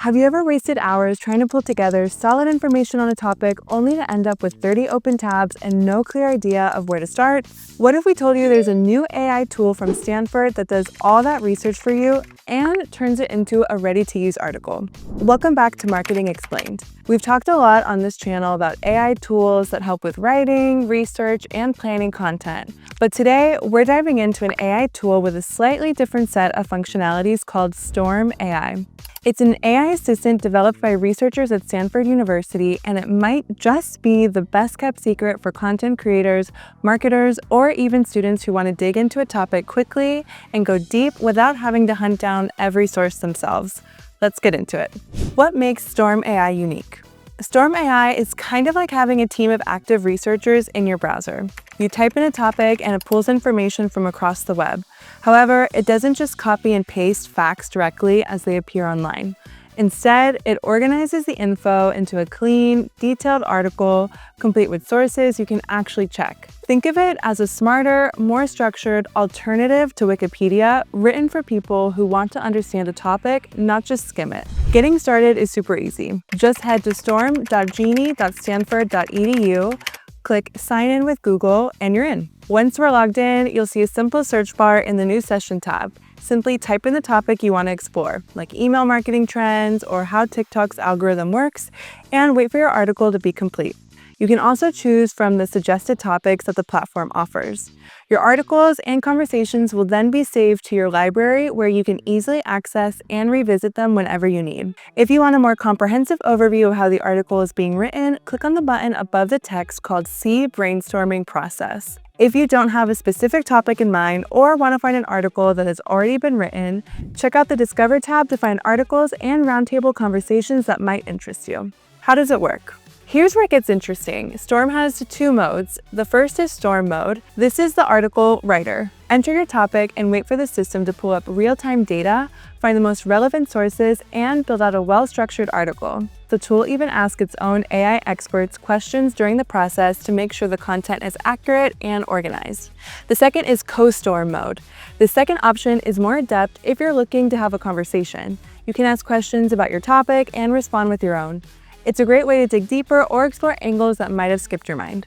Have you ever wasted hours trying to pull together solid information on a topic only to end up with 30 open tabs and no clear idea of where to start? What if we told you there's a new AI tool from Stanford that does all that research for you and turns it into a ready-to-use article? Welcome back to Marketing Explained. We've talked a lot on this channel about AI tools that help with writing, research, and planning content. But today, we're diving into an AI tool with a slightly different set of functionalities called Storm AI. It's an AI assistant developed by researchers at Stanford University, and it might just be the best-kept secret for content creators, marketers, or even students who want to dig into a topic quickly and go deep without having to hunt down every source themselves. Let's get into it. What makes Storm AI unique? Storm AI is kind of like having a team of active researchers in your browser. You type in a topic and it pulls information from across the web. However, it doesn't just copy and paste facts directly as they appear online. Instead, it organizes the info into a clean, detailed article, complete with sources you can actually check. Think of it as a smarter, more structured alternative to Wikipedia, written for people who want to understand a topic, not just skim it. Getting started is super easy. Just head to storm.genie.stanford.edu, click Sign in with Google, and you're in. Once we're logged in, you'll see a simple search bar in the New Session tab. Simply type in the topic you want to explore, like email marketing trends or how TikTok's algorithm works, and wait for your article to be complete. You can also choose from the suggested topics that the platform offers. Your articles and conversations will then be saved to your library where you can easily access and revisit them whenever you need. If you want a more comprehensive overview of how the article is being written, click on the button above the text called See Brainstorming Process. If you don't have a specific topic in mind or want to find an article that has already been written, check out the Discover tab to find articles and roundtable conversations that might interest you. How does it work? Here's where it gets interesting. Storm has two modes. The first is Storm mode. This is the article writer. Enter your topic and wait for the system to pull up real-time data, find the most relevant sources, and build out a well-structured article. The tool even asks its own AI experts questions during the process to make sure the content is accurate and organized. The second is Co-Storm mode. The second option is more adept if you're looking to have a conversation. You can ask questions about your topic and respond with your own. It's a great way to dig deeper or explore angles that might have skipped your mind.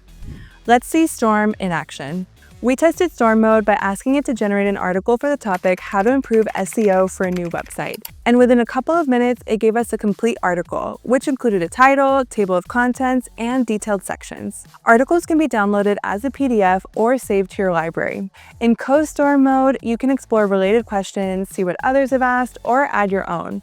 Let's see Storm in action. We tested Storm mode by asking it to generate an article for the topic, How to Improve SEO for a New Website. And within a couple of minutes, it gave us a complete article, which included a title, table of contents, and detailed sections. Articles can be downloaded as a PDF or saved to your library. In Co-Storm mode, you can explore related questions, see what others have asked, or add your own.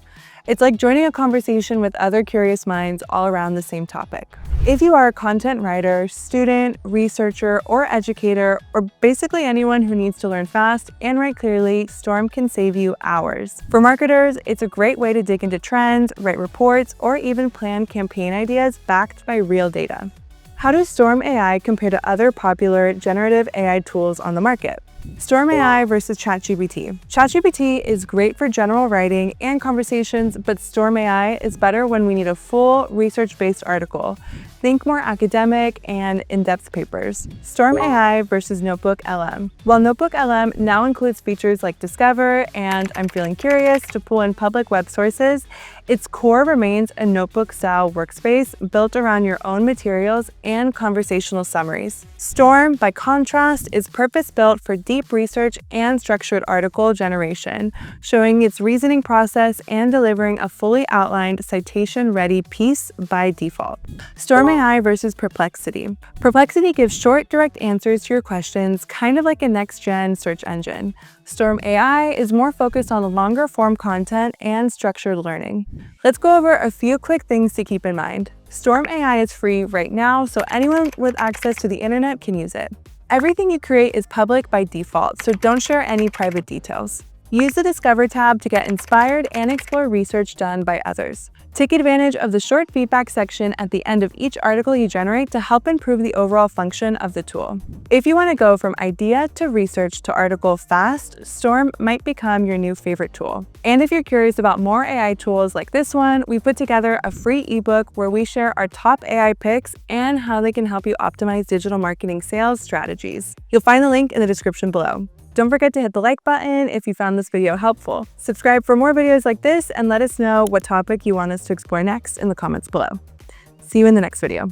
It's like joining a conversation with other curious minds all around the same topic. If you are a content writer, student, researcher, or educator, or basically anyone who needs to learn fast and write clearly, Storm can save you hours. For marketers, it's a great way to dig into trends, write reports, or even plan campaign ideas backed by real data. How does Storm AI compare to other popular generative AI tools on the market? Storm AI versus ChatGPT. ChatGPT is great for general writing and conversations, but Storm AI is better when we need a full research-based article. Think more academic and in-depth papers. Storm AI versus NotebookLM. While NotebookLM now includes features like Discover and I'm feeling curious to pull in public web sources, its core remains a notebook-style workspace built around your own materials and conversational summaries. Storm, by contrast, is purpose-built for deep research and structured article generation, showing its reasoning process and delivering a fully outlined, citation-ready piece by default. Storm AI versus Perplexity. Perplexity gives short, direct answers to your questions, kind of like a next-gen search engine. Storm AI is more focused on longer form content and structured learning. Let's go over a few quick things to keep in mind. Storm AI is free right now, so anyone with access to the internet can use it. Everything you create is public by default, so don't share any private details. Use the Discover tab to get inspired and explore research done by others. Take advantage of the short feedback section at the end of each article you generate to help improve the overall function of the tool. If you want to go from idea to research to article fast, Storm might become your new favorite tool. And if you're curious about more AI tools like this one, we put together a free ebook where we share our top AI picks and how they can help you optimize digital marketing sales strategies. You'll find the link in the description below. Don't forget to hit the like button if you found this video helpful. Subscribe for more videos like this and let us know what topic you want us to explore next in the comments below. See you in the next video.